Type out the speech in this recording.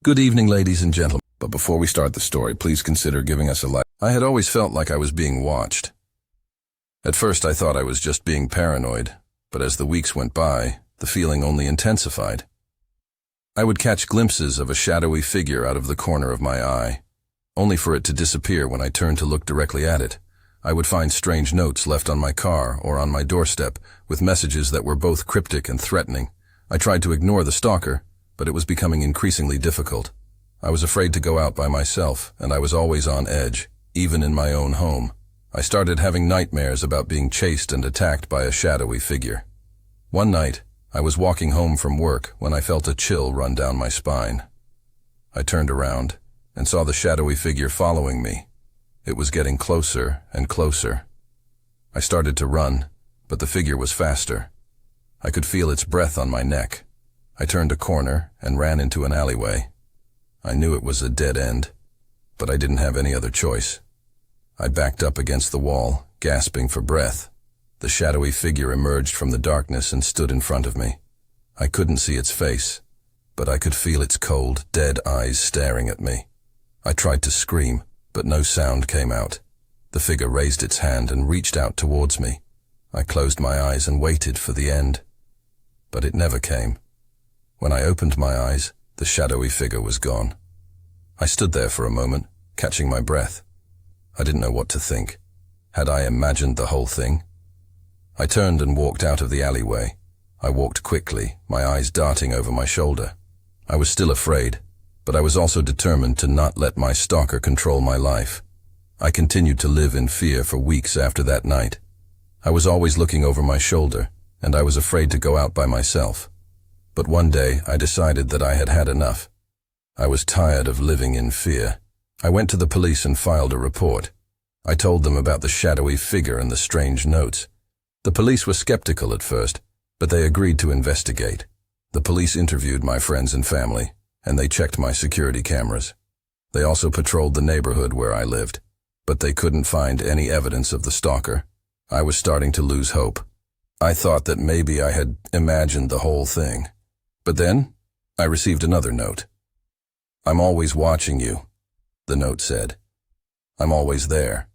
Good evening, ladies and gentlemen. But before we start the story, please consider giving us a like. I had always felt like I was being watched. At first, I thought I was just being paranoid, but as the weeks went by, the feeling only intensified. I would catch glimpses of a shadowy figure out of the corner of my eye, only for it to disappear when I turned to look directly at it. I would find strange notes left on my car or on my doorstep with messages that were both cryptic and threatening. I tried to ignore the stalker, but it was becoming increasingly difficult. I was afraid to go out by myself, and I was always on edge, even in my own home. I started having nightmares about being chased and attacked by a shadowy figure. One night, I was walking home from work when I felt a chill run down my spine. I turned around and saw the shadowy figure following me. It was getting closer and closer. I started to run, but the figure was faster. I could feel its breath on my neck. I turned a corner and ran into an alleyway. I knew it was a dead end, but I didn't have any other choice. I backed up against the wall, gasping for breath. The shadowy figure emerged from the darkness and stood in front of me. I couldn't see its face, but I could feel its cold, dead eyes staring at me. I tried to scream, but no sound came out. The figure raised its hand and reached out towards me. I closed my eyes and waited for the end, but it never came. When I opened my eyes, the shadowy figure was gone. I stood there for a moment, catching my breath. I didn't know what to think. Had I imagined the whole thing? I turned and walked out of the alleyway. I walked quickly, my eyes darting over my shoulder. I was still afraid, but I was also determined to not let my stalker control my life. I continued to live in fear for weeks after that night. I was always looking over my shoulder, and I was afraid to go out by myself. But one day, I decided that I had had enough. I was tired of living in fear. I went to the police and filed a report. I told them about the shadowy figure and the strange notes. The police were skeptical at first, but they agreed to investigate. The police interviewed my friends and family, and they checked my security cameras. They also patrolled the neighborhood where I lived, but they couldn't find any evidence of the stalker. I was starting to lose hope. I thought that maybe I had imagined the whole thing. But then, I received another note. "I'm always watching you," the note said. "I'm always there.